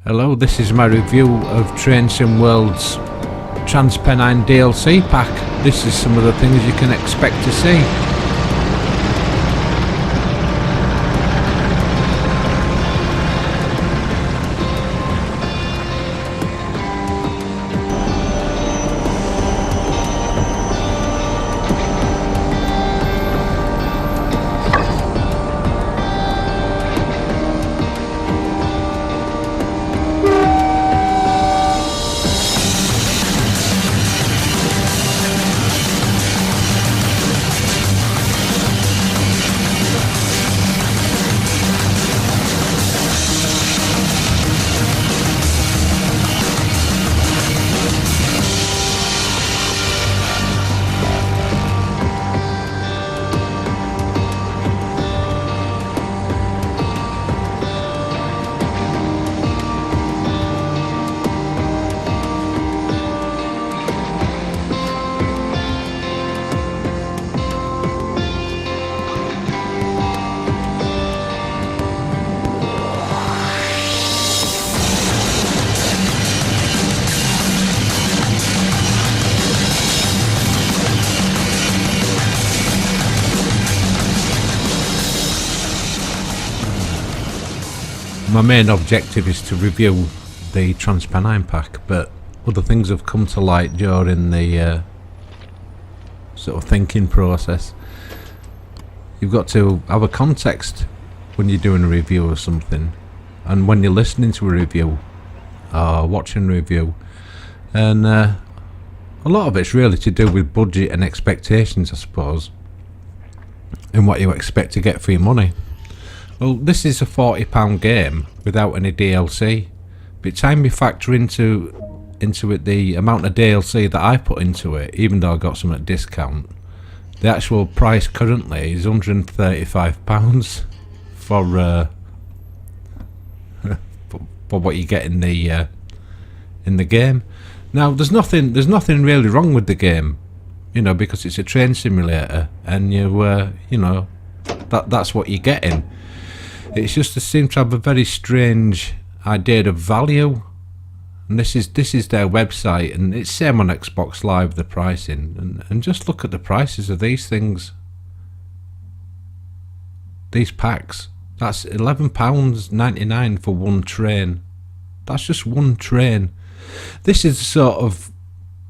Hello, this is my review of Train Sim World's Trans-Pennine DLC pack. This is some of the things you can expect to see. My main objective is to review the Trans-Pennine pack, but other things have come to light during the sort of thinking process. You've got to have a context when you're doing a review of something, and when you're listening to a review or watching a review, and a lot of it's really to do with budget and expectations, I suppose, and what you expect to get for your money. Well, this is a £40 game without any DLC. By the time you factor into it the amount of DLC that I put into it, even though I got some at discount, the actual price currently is £135 for for what you get in the game. Now, there's nothing really wrong with the game, you know, because it's a train simulator, and you know, that's what you're getting. It's just, it seems to have a very strange idea of value, and this is their website, and it's same on Xbox Live, the pricing, and just look at the prices of these things, these packs. That's £11.99 for one train. That's just one train. This is sort of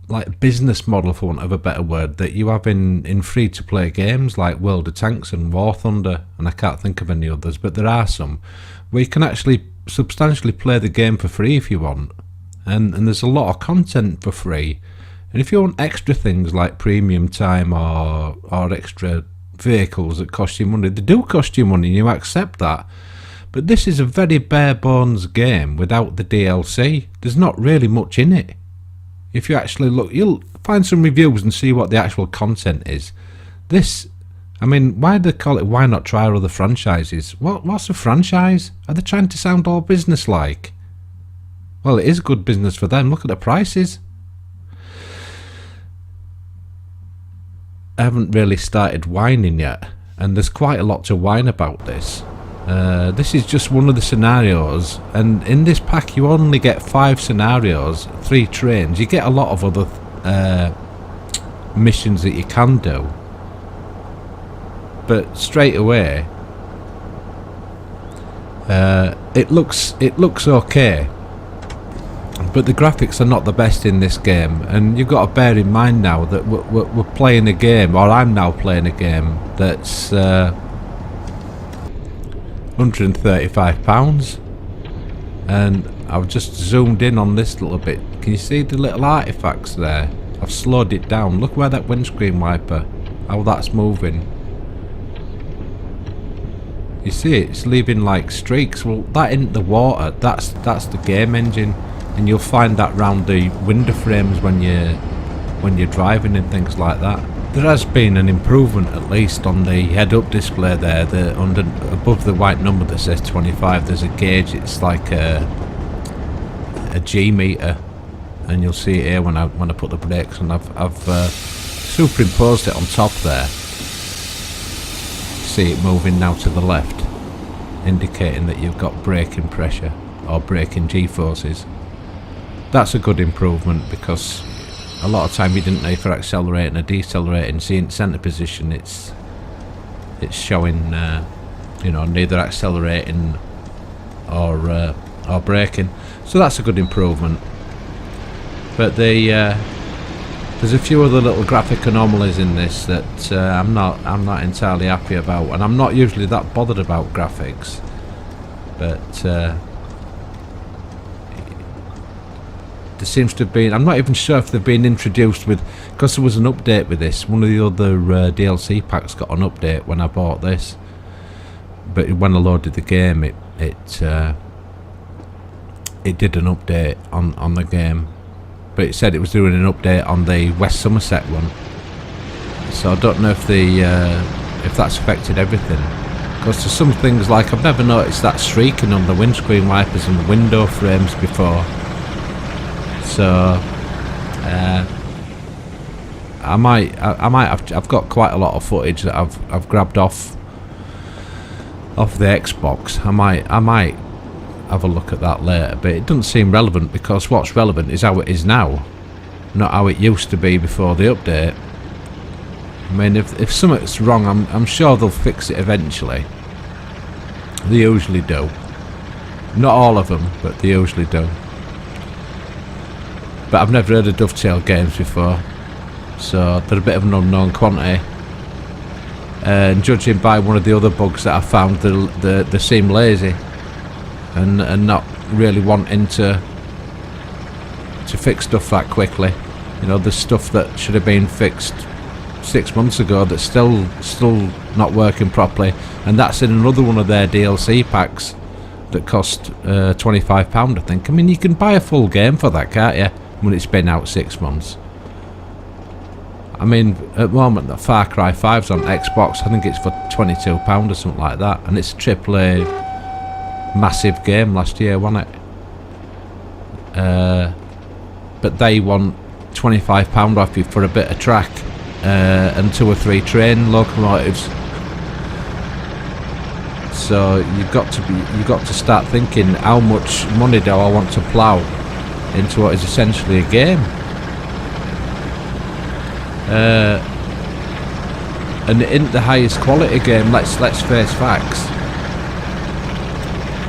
like business model, for want of a better word, that you have in free to play games like World of Tanks and War Thunder, and I can't think of any others, but there are some where you can actually substantially play the game for free if you want, and there's a lot of content for free. And if you want extra things like premium time or extra vehicles that cost you money, they do cost you money and you accept that. But this is a very bare bones game without the DLC. There's not really much in it. If you actually look, you'll find some reviews and see what the actual content is. This, I mean, why do they call it Why Not Try Other Franchises? What's a franchise? Are they trying to sound all business-like? Well, it is good business for them. Look at the prices. I haven't really started whining yet, and there's quite a lot to whine about this. This is just one of the scenarios, and in this pack you only get 5 scenarios, 3 trains. You get a lot of other missions that you can do, but straight away it looks okay, but the graphics are not the best in this game, and you've got to bear in mind now that we're playing a game, or I'm now playing a game that's £135, and I've just zoomed in on this little bit. Can you see the little artifacts there? I've slowed it down. Look where that windscreen wiper, how that's moving. You see it's leaving like streaks. Well, that isn't the water, that's the game engine, and you'll find that round the window frames when you're driving and things like that. There has been an improvement, at least on the head-up display there. Above the white number that says 25, there's a gauge. It's like a G meter, and you'll see it here when I put the brakes on. I've superimposed it on top there. See it moving now to the left, indicating that you've got braking pressure. or braking G-forces. That's a good improvement, because a lot of time you didn't know if you're accelerating or decelerating. See, in centre position it's showing you know, neither accelerating or braking, so that's a good improvement. But there's a few other little graphic anomalies in this that I'm not entirely happy about, and I'm not usually that bothered about graphics, but there seems to have been, I'm not even sure if they've been introduced with, because there was an update with this. One of the other DLC packs got an update when I bought this, but when I loaded the game, it did an update on the game, but it said it was doing an update on the West Somerset one. So I don't know if if that's affected everything, because there's some things like, I've never noticed that streaking on the windscreen wipers and the window frames before. So I've got quite a lot of footage that I've grabbed off the Xbox. I might have a look at that later, but it doesn't seem relevant, because what's relevant is how it is now, not how it used to be before the update. I mean, if something's wrong, I'm sure they'll fix it eventually. They usually do. Not all of them, but they usually do. But I've never heard of Dovetail games before, so they're a bit of an unknown quantity. And judging by one of the other bugs that I found, they seem lazy and not really wanting to fix stuff that quickly. You know, there's stuff that should have been fixed 6 months ago that's still not working properly, and that's in another one of their DLC packs that cost £25, I think. I mean, you can buy a full game for that, can't you, when it's been out 6 months? I mean, at the moment, the Far Cry 5's on Xbox. I think it's for £22 or something like that, and it's a AAA massive game last year, wasn't it? But they want £25 off you for a bit of track and 2 or 3 train locomotives. So you've got to start thinking, how much money do I want to plough into what is essentially a game? And it isn't the highest quality game. Let's face facts.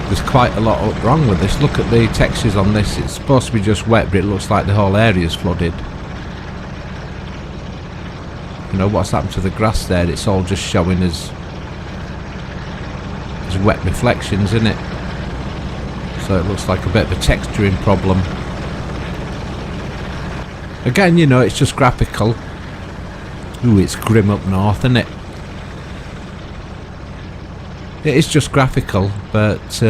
There's quite a lot wrong with this. Look at the textures on this. It's supposed to be just wet, but it looks like the whole area is flooded. You know, what's happened to the grass there? It's all just showing as wet reflections, isn't it? So it looks like a bit of a texturing problem. Again, you know, it's just graphical. Ooh, it's grim up north, isn't it? It is just graphical, but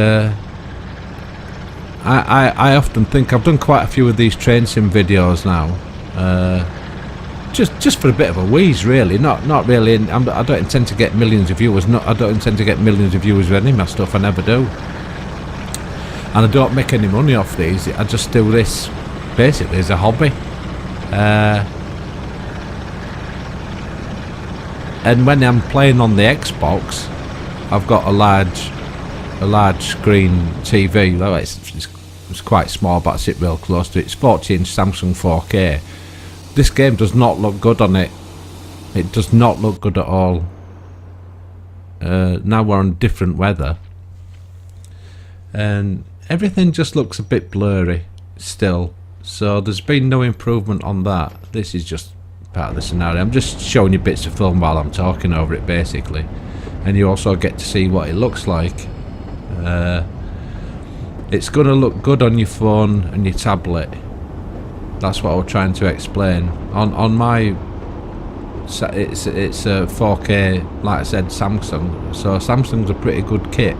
I often think, I've done quite a few of these train sim videos now, just for a bit of a wheeze, really. Not really. I don't intend to get millions of viewers. I don't intend to get millions of viewers with any of my stuff. I never do. And I don't make any money off these. I just do this basically as a hobby. And when I'm playing on the Xbox, I've got a large screen TV. Though it's quite small, but I sit real close to it. It's 40-inch Samsung 4K. This game does not look good on it. It does not look good at all. Now we're on different weather, and everything just looks a bit blurry still. So there's been no improvement on that. This is just part of the scenario. I'm just showing you bits of film while I'm talking over it, basically, and you also get to see what it looks like. It's going to look good on your phone and your tablet. That's what I was trying to explain. On my, it's a 4K, like I said, Samsung. So Samsung's a pretty good kit.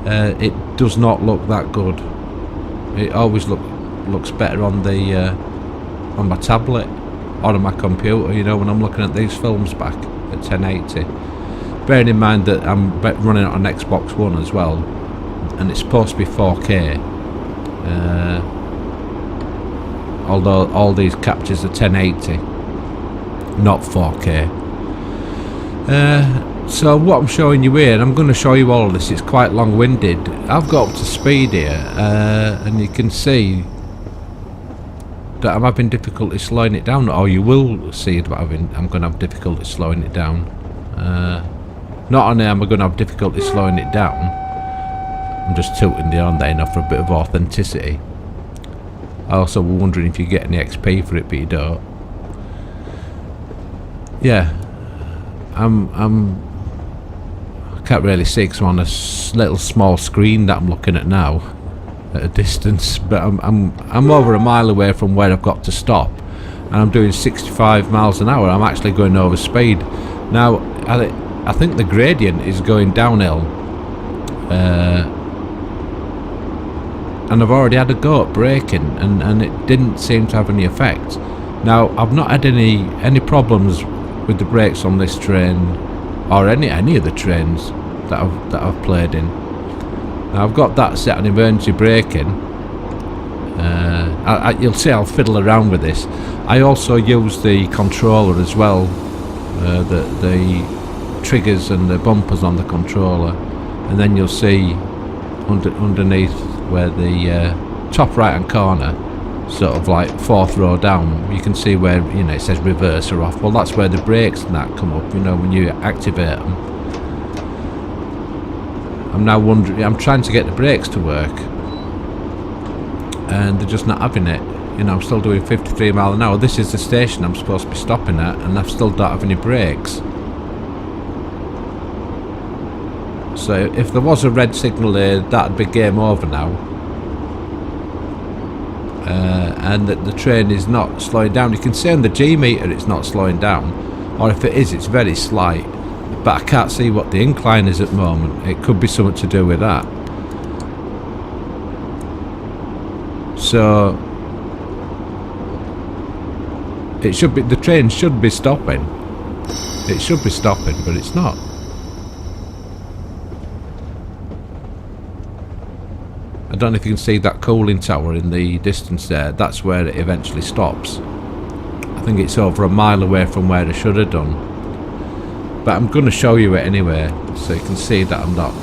It does not look that good. It always looks better on the on my tablet or on my computer. You know, when I'm looking at these films back at 1080. Bearing in mind that I'm running it on Xbox One as well, and it's supposed to be 4K. Although all these captures are 1080, not 4K. So what I'm showing you here, and I'm going to show you all of this, it's quite long-winded. I've got up to speed here, and you can see that I'm having difficulty slowing it down, or you will see that I'm going to have difficulty slowing it down. Not only am I going to have difficulty slowing it down, I'm just tilting the on there enough for a bit of authenticity. I also was wondering if you get any XP for it, but you don't. Yeah, I can't really see because I'm on a little small screen that I'm looking at now at a distance, but I'm over a mile away from where I've got to stop, and I'm doing 65 miles an hour. I'm actually going over speed now. I think the gradient is going downhill, and I've already had a go at braking, and it didn't seem to have any effect. Now I've not had any problems with the brakes on this train, or any of the trains that I've played in. Now I've got that set on emergency braking. You'll see I'll fiddle around with this. I also use the controller as well, the triggers and the bumpers on the controller, and then you'll see underneath where the top right hand corner, sort of like 4th row down, you can see where, you know, it says reverse or off. Well, that's where the brakes and that come up, you know, when you activate them. I'm now wondering, I'm trying to get the brakes to work, and they're just not having it. You know, I'm still doing 53 miles an hour. This is the station I'm supposed to be stopping at, and I still don't have any brakes. So if there was a red signal there, that'd be game over now. And that the train is not slowing down. You can see on the G meter it's not slowing down, or if it is, it's very slight, but I can't see what the incline is at the moment. It could be something to do with that. So it should be, the train should be stopping. It should be stopping, but it's not. I don't know if you can see that cooling tower in the distance there. That's where it eventually stops. I think it's over a mile away from where I should have done. But I'm going to show you it anyway, so you can see that I'm not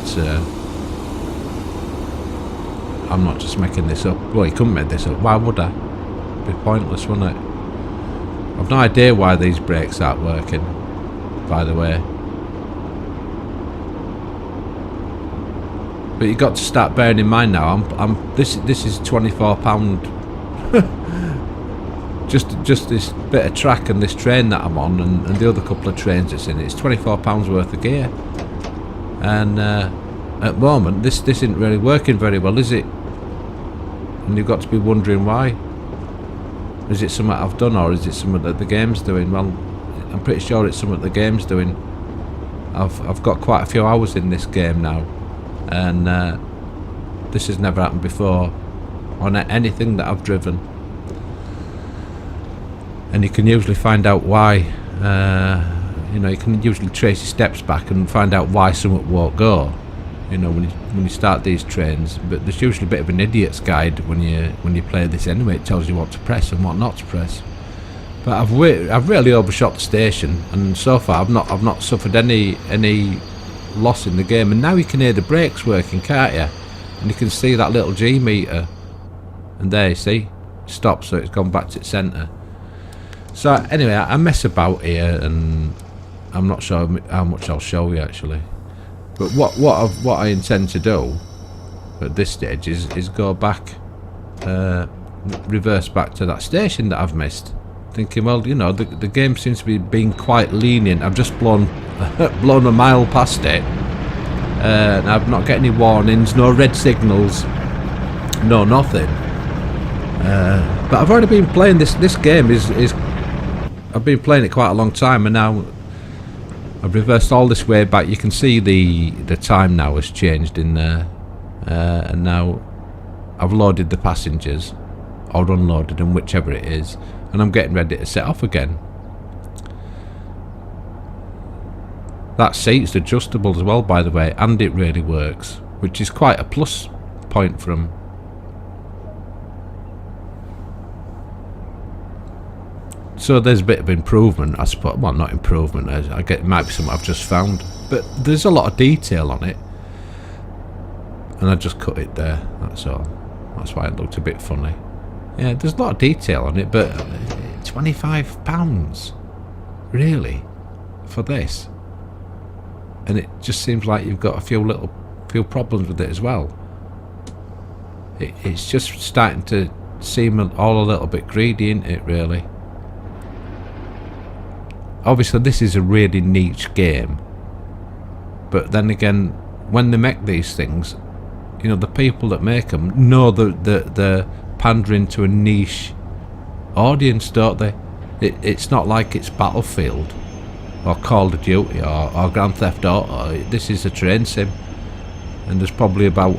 just making this up. Well, you couldn't make this up. Why would I? It'd be pointless, wouldn't it? I've no idea why these brakes aren't working, by the way. But you got to start bearing in mind now. This is £24. just this bit of track and this train that I'm on, and the other couple of trains that's in it. It's £24 worth of gear, and at the moment this isn't really working very well, is it? And you've got to be wondering why. Is it something I've done, or is it something that the game's doing? Well, I'm pretty sure it's something the game's doing. I've got quite a few hours in this game now, and this has never happened before on anything that I've driven. And you can usually find out why. You know, you can usually trace your steps back and find out why something won't go. You know, when you start these trains. But there's usually a bit of an idiot's guide when you play this anyway. It tells you what to press and what not to press. But I've really overshot the station, and so far I've not suffered any loss in the game. And now you can hear the brakes working, can't you? And you can see that little G meter. And there, you see, stop. So it's gone back to its centre. So anyway, I mess about here, and I'm not sure how much I'll show you actually. But what I intend to do at this stage is go back, reverse back to that station that I've missed. Thinking, well, you know, the game seems to be being quite lenient. I've just blown a mile past it, and I've not got any warnings, no red signals, no nothing. But I've already been playing this game. I've been playing it quite a long time, and now I've reversed all this way back. You can see the time now has changed in there, and now I've loaded the passengers, or unloaded them, whichever it is, and I'm getting ready to set off again. That seat's adjustable as well, by the way, and it really works, which is quite a plus point from. So there's a bit of improvement, I suppose. Well, not improvement. I get it might be something I've just found, but there's a lot of detail on it, and I just cut it there. That's all. That's why it looked a bit funny. Yeah, there's a lot of detail on it, but £25, really, for this, and it just seems like you've got a few problems with it as well. It's just starting to seem all a little bit greedy, isn't it, really? Obviously this is a really niche game, but then again, when they make these things, you know, the people that make them know that they're pandering to a niche audience, don't they? It's not like it's Battlefield or Call of Duty or Grand Theft Auto. This is a train sim, and there's probably about,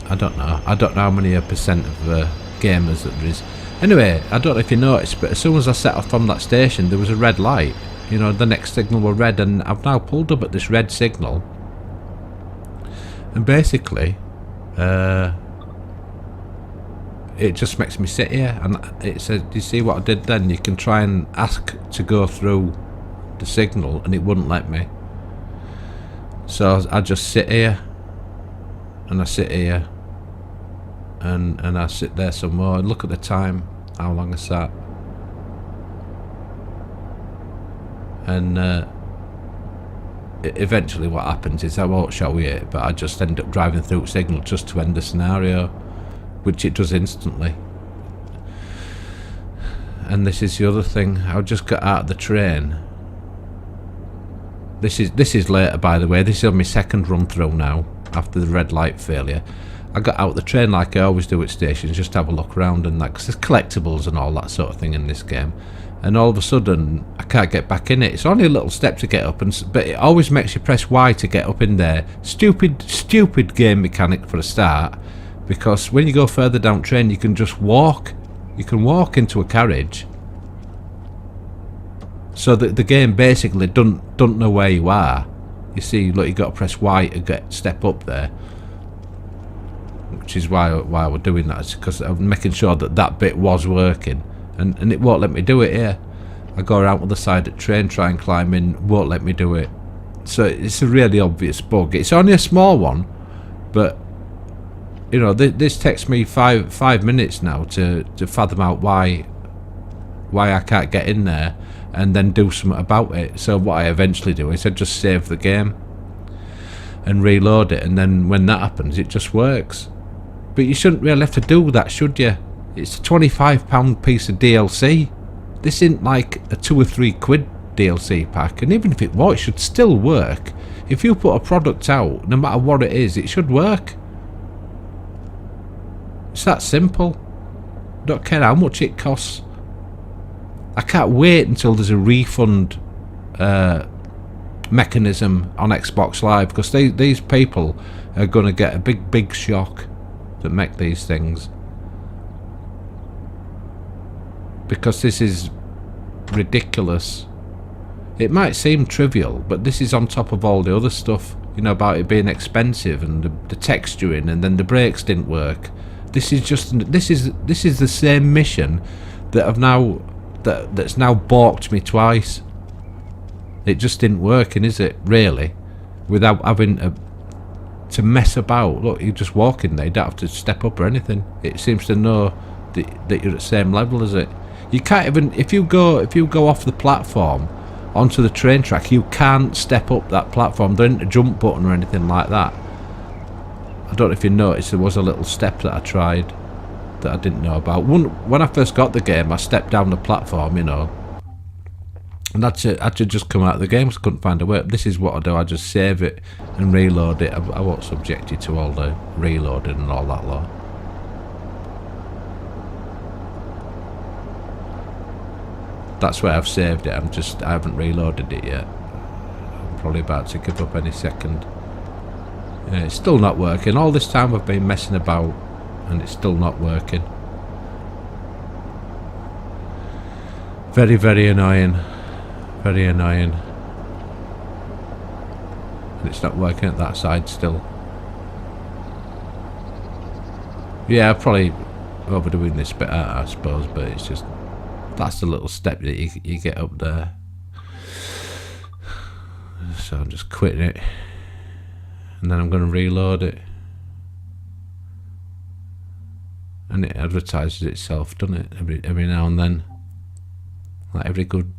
I don't know how many percent of gamers that there is. Anyway, I don't know if you noticed, but as soon as I set off from that station, there was a red light. You know, the next signal were red, and I've now pulled up at this red signal. And basically, it just makes me sit here, and it says, do you see what I did then? You can try and ask to go through the signal, and it wouldn't let me. So I just sit here, and I sit here, and I sit there some more and look at the time, how long I sat, and eventually what happens is I won't show you it, but I just end up driving through signal just to end the scenario, which it does instantly. And this is the other thing, I just got out of the train. This is later, by the way. This is on my second run through now after the red light failure. I got out the train like I always do at stations, just to have a look around and that, because there's collectibles and all that sort of thing in this game. And all of a sudden, I can't get back in it. It's only a little step to get up, but it always makes you press Y to get up in there. Stupid game mechanic for a start, because when you go further down train, you can just walk. You can walk into a carriage. So the game basically don't know where you are. You see, look, you got to press Y to step up there. Which is why we're doing that, because I'm making sure that bit was working, and it won't let me do it here. I go around with the side of the train, try and climb in, won't let me do it. So it's a really obvious bug. It's only a small one, but you know, this takes me five minutes now to fathom out why I can't get in there and then do something about it. So what I eventually do is I just save the game and reload it, and then when that happens, it just works. But you shouldn't really have to do that, should you? It's a £25 piece of DLC. This isn't like a £2 or £3 DLC pack, and even if it was, it should still work. If you put a product out, no matter what it is, it should work. It's that simple. Don't care how much it costs. I can't wait until there's a refund mechanism on Xbox Live, because these people are going to get a big shock that make these things, because this is ridiculous. It might seem trivial, but this is on top of all the other stuff, you know, about it being expensive and the texturing, and then the brakes didn't work. This is the same mission that's now balked me twice. It just didn't work, is it, really? Without having to mess about. Look, you just walk in there, you don't have to step up or anything. It seems to know that you're at the same level as it. You can't even, if you go off the platform onto the train track, you can't step up that platform. There isn't a jump button or anything like that. I don't know if you noticed, there was a little step that I tried that I didn't know about. When I first got the game, I stepped down the platform, you know, and I had to just come out of the game because I couldn't find a way. This is what I do, I just save it and reload it. I won't subject you to all the reloading and all that lot. That's where I've saved it. I haven't reloaded it yet. I'm probably about to give up any second. Yeah, it's still not working. All this time I've been messing about and it's still not working. Very, very annoying. Very annoying. And it's not working at that side still. Yeah, I'm probably overdoing this bit, I suppose, but it's just That's the little step that you get up there. So I'm just quitting it, and then I'm going to reload it, and it advertises itself, doesn't it? Every now and then, like every good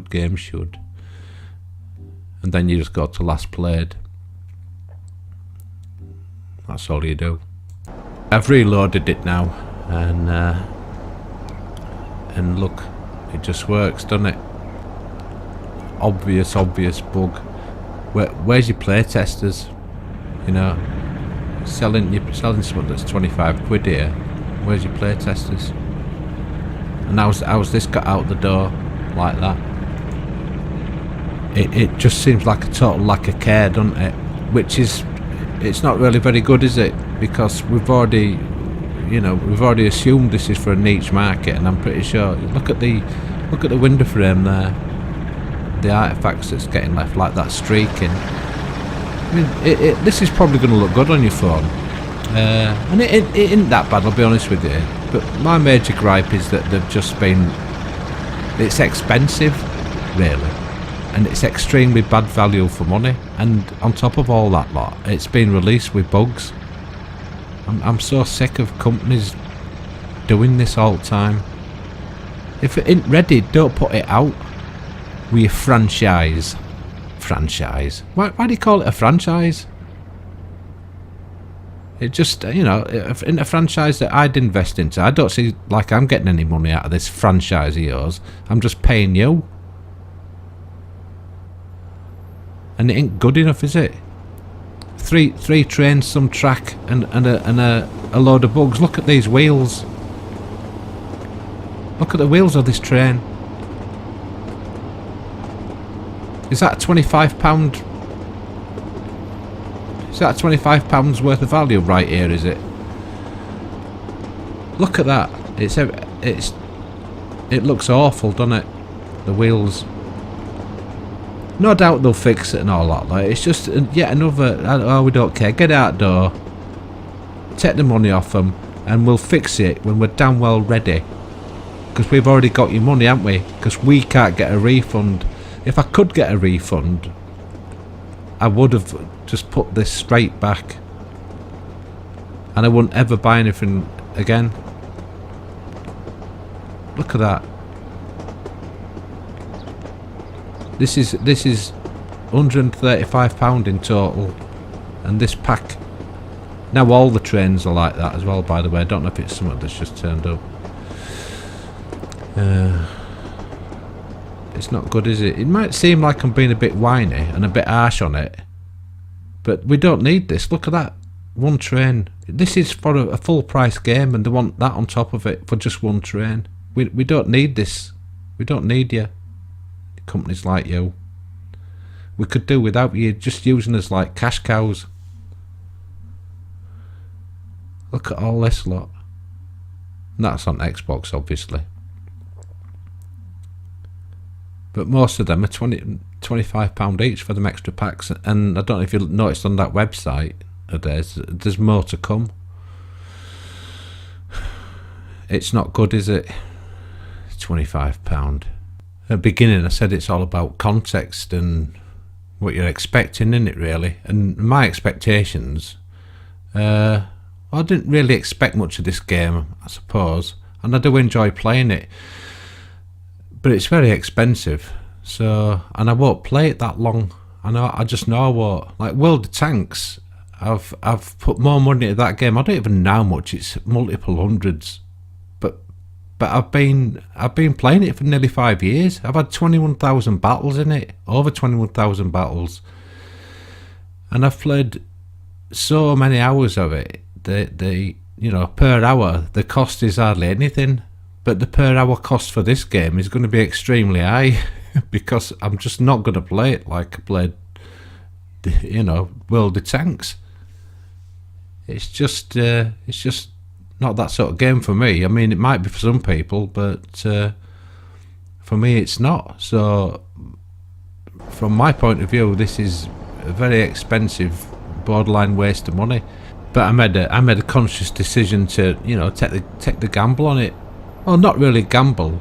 game should. And then you just go to last played. That's all you do. I've reloaded it now, and look, it just works, doesn't it? Obvious bug. Where's your playtesters? You know, you're selling something that's 25 quid here. Where's your playtesters? And how's this got out the door like that? It just seems like a total lack of care, doesn't it? Which is, it's not really very good, is it? Because we've already assumed this is for a niche market, and I'm pretty sure. Look at the window frame there. The artifacts that's getting left, like that streaking. I mean, this is probably going to look good on your phone, and it isn't that bad, I'll be honest with you. But my major gripe is that they've just been. It's expensive, really, and it's extremely bad value for money. And on top of all that lot, it's been released with bugs. I'm so sick of companies doing this all the time. If it ain't ready, don't put it out. With a franchise. Why do you call it a franchise? It just, in a franchise that I'd invest into, I don't see like I'm getting any money out of this franchise of yours. I'm just paying you. And it ain't good enough, is it? Three trains, some track, and a load of bugs. Look at these wheels. Look at the wheels of this train. Is that £25? Is that £25 worth of value right here? Is it? Look at that. It looks awful, doesn't it? The wheels. No doubt they'll fix it and all that. Like, it's just yet another. Oh, we don't care. Get out door. Take the money off them, and we'll fix it when we're damn well ready. Because we've already got your money, haven't we? Because we can't get a refund. If I could get a refund, I would have just put this straight back, and I wouldn't ever buy anything again. Look at that. This is £135 in total, and this pack. Now all the trains are like that as well, by the way. I don't know if it's something that's just turned up. It's not good, is it? It might seem like I'm being a bit whiny and a bit harsh on it, but we don't need this. Look at that. One train. This is for a full price game, and they want that on top of it for just one train. We don't need this. We don't need you. Companies like you. We could do without you just using us like cash cows. Look at all this lot. And that's on Xbox, obviously. But most of them are £25 each for them extra packs. And I don't know if you noticed on that website, there's more to come. It's not good, is it? £25. At the beginning I said it's all about context and what you're expecting, isn't it, really? And my expectations, I didn't really expect much of this game, I suppose. And I do enjoy playing it. But it's very expensive, so, and I won't play it that long. I just know I won't. Like World of Tanks, I've put more money into that game. I don't even know how much. It's multiple hundreds, but I've been playing it for nearly 5 years. I've had 21,000 battles in it, over 21,000 battles, and I've played so many hours of it. Per hour the cost is hardly anything. But the per hour cost for this game is going to be extremely high because I'm just not going to play it like I played, World of Tanks. It's just not that sort of game for me. I mean, it might be for some people, but for me, it's not. So, from my point of view, this is a very expensive, borderline waste of money. But I made a conscious decision to, take the gamble on it. Well, not really gamble.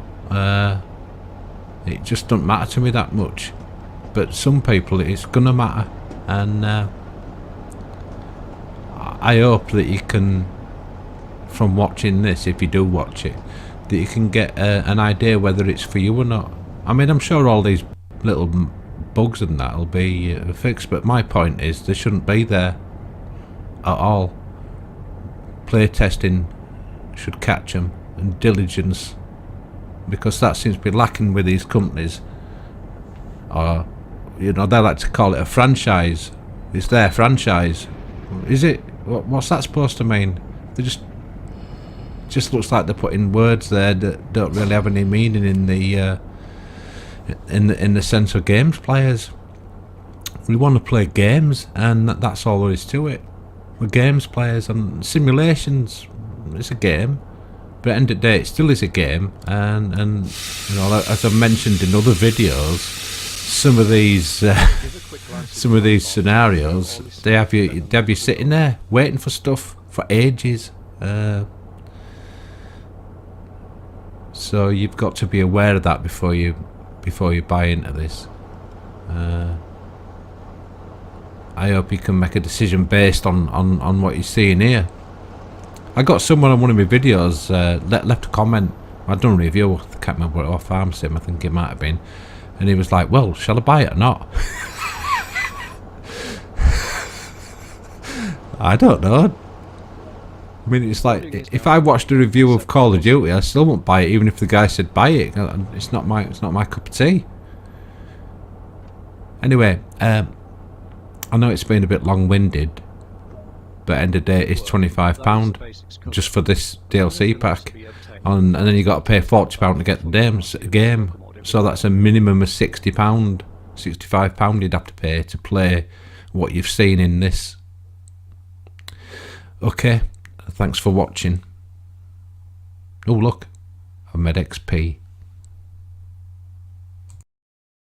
It just doesn't matter to me that much. But some people it's gonna matter, and I hope that you can, from watching this, if you do watch it, that you can get an idea whether it's for you or not. I mean, I'm sure all these little bugs and that will be fixed, but my point is they shouldn't be there at all. Play testing should catch them, and diligence, because that seems to be lacking with these companies. Or, you know, they like to call it a franchise. It's their franchise. Is it? What's that supposed to mean? They just looks like they're putting words there that don't really have any meaning in the sense of games players. We want to play games, and that's all there is to it. We're games players, and simulations, it's a game, but at the end of the day it still is a game, and you know, as I've mentioned in other videos, some of these scenarios, they have you sitting there waiting for stuff for ages. So you've got to be aware of that before you buy into this. I hope you can make a decision based on what you're seeing here. I got someone on one of my videos left a comment. I'd done a review, I can't remember what farm sim, I think it might have been, and he was like, well, shall I buy it or not? I don't know. I mean, it's like, if I watched a review of Call of Duty, I still won't buy it, even if the guy said buy it. It's not my cup of tea. Anyway, I know it's been a bit long-winded, but end of the day, it's £25 just for this DLC pack, and then you got to pay £40 to get the game. So that's a minimum of £60, £65 you'd have to pay to play what you've seen in this. Okay, thanks for watching. Oh look, I made XP.